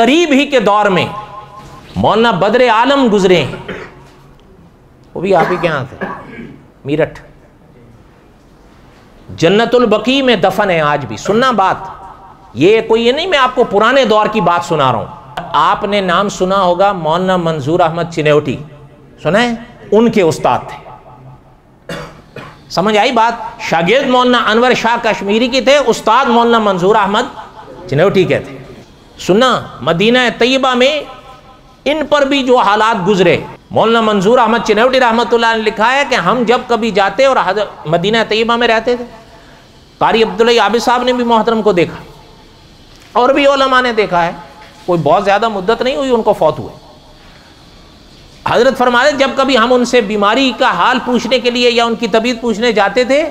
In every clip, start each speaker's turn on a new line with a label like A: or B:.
A: قریب ہی کے دور میں مولانا بدر عالم گزرے ہیں، وہ بھی آپ ہی کے یہاں تھے، میرٹھ، جنت البقیع میں دفن ہے آج بھی۔ سننا بات، یہ کوئی یہ نہیں میں آپ کو پرانے دور کی بات سنا رہا ہوں۔ آپ نے نام سنا ہوگا مولانا منظور احمد چنیوٹی، سنا ہے؟ ان کے استاد تھے، سمجھ آئی بات؟ شاگرد مولانا انور شاہ کشمیری کے تھے، استاد مولانا منظور احمد چنیوٹی کے تھے۔ سننا، مدینہ طیبہ میں ان پر بھی جو حالات گزرے، مولانا منظور احمد چنیوٹی رحمۃ اللہ نے لکھا ہے کہ ہم جب کبھی جاتے اور مدینہ طیبہ میں رہتے تھے، قاری عبداللہ عابد صاحب نے بھی محترم کو دیکھا اور بھی علماء نے دیکھا ہے، کوئی بہت زیادہ مدت نہیں ہوئی ان کو فوت ہوئے۔ حضرت فرماتے جب کبھی ہم ان سے بیماری کا حال پوچھنے کے لیے یا ان کی طبیعت پوچھنے جاتے تھے،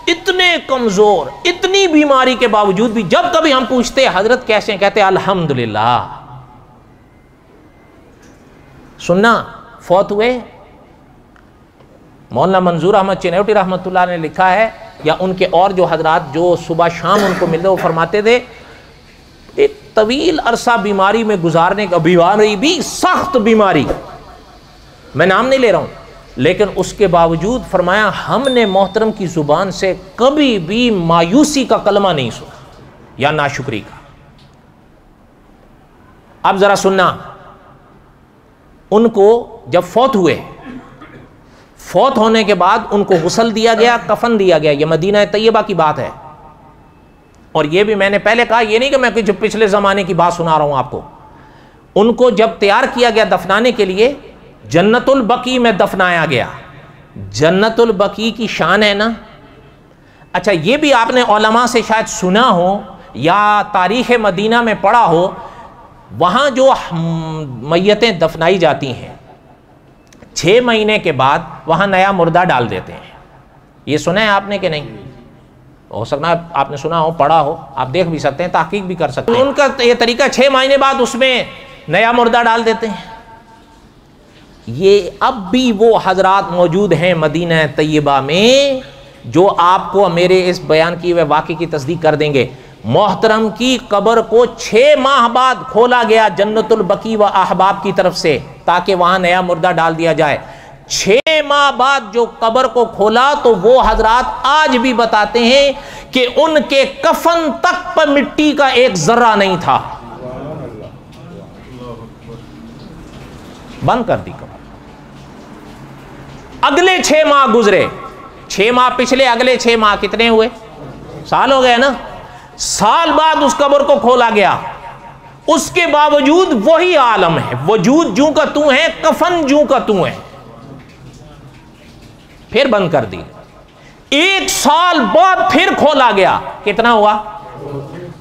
A: اتنے کمزور، اتنی بیماری کے باوجود بھی جب کبھی ہم پوچھتے حضرت کیسے ہیں، کہتے الحمدللہ۔ سننا، فوت ہوئے۔ مولانا منظور احمد چنیوٹی رحمۃ اللہ نے لکھا ہے، یا ان کے اور جو حضرات جو صبح شام ان کو ملتے وہ فرماتے تھے ایک طویل عرصہ بیماری میں گزارنے کا، بیماری بھی سخت بیماری، میں نام نہیں لے رہا ہوں، لیکن اس کے باوجود فرمایا ہم نے محترم کی زبان سے کبھی بھی مایوسی کا کلمہ نہیں سنا یا ناشکری کا۔ اب ذرا سننا، ان کو جب فوت ہوئے، فوت ہونے کے بعد ان کو غسل دیا گیا، کفن دیا گیا، یہ مدینہ طیبہ کی بات ہے۔ اور یہ بھی میں نے پہلے کہا، یہ نہیں کہ میں کچھ پچھلے زمانے کی بات سنا رہا ہوں آپ کو۔ ان کو جب تیار کیا گیا دفنانے کے لیے، جنت البقیع میں دفنایا گیا۔ جنت البقیع کی شان ہے نا۔ اچھا، یہ بھی آپ نے علماء سے شاید سنا ہو یا تاریخ مدینہ میں پڑھا ہو، وہاں جو میتیں دفنائی جاتی ہیں 6 مہینے کے بعد وہاں نیا مردہ ڈال دیتے ہیں۔ یہ سنا ہے آپ نے کہ نہیں؟ ہو سکتا ہے آپ نے سنا ہو، پڑھا ہو، آپ دیکھ بھی سکتے ہیں، تحقیق بھی کر سکتے ہیں۔ ان کا یہ طریقہ 6 مہینے بعد اس میں نیا مردہ ڈال دیتے ہیں۔ یہ اب بھی وہ حضرات موجود ہیں مدینہ طیبہ میں جو آپ کو میرے اس بیان کی ہوئے واقعے کی تصدیق کر دیں گے۔ محترم کی قبر کو 6 ماہ بعد کھولا گیا جنت البقیع و احباب کی طرف سے، تاکہ وہاں نیا مردہ ڈال دیا جائے۔ 6 ماہ بعد جو قبر کو کھولا تو وہ حضرات آج بھی بتاتے ہیں کہ ان کے کفن تک پر مٹی کا ایک ذرہ نہیں تھا۔ بند کر دی قبر۔ اگلے 6 ماہ گزرے، 6 ماہ پچھلے، اگلے 6 ماہ کتنے ہوئے؟ سال ہو گئے نا۔ سال بعد اس قبر کو کھولا گیا، اس کے باوجود وہی عالم ہے، وجود جوں کا توں ہے، کفن جوں کا توں ہے۔ پھر بند کر دی۔ 1 سال بعد پھر کھولا گیا، کتنا ہوا؟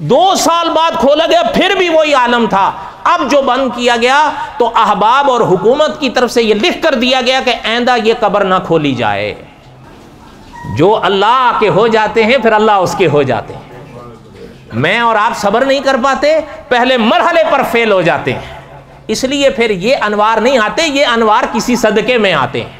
A: 2 سال بعد کھولا گیا، پھر بھی وہی عالم تھا۔ اب جو بند کیا گیا تو احباب اور حکومت کی طرف سے یہ لکھ کر دیا گیا کہ آئندہ یہ قبر نہ کھولی جائے۔ جو اللہ کے ہو جاتے ہیں پھر اللہ اس کے ہو جاتے ہیں۔ میں اور آپ صبر نہیں کر پاتے، پہلے مرحلے پر فیل ہو جاتے ہیں، اس لیے پھر یہ انوار نہیں آتے، یہ انوار کسی صدقے میں آتے ہیں۔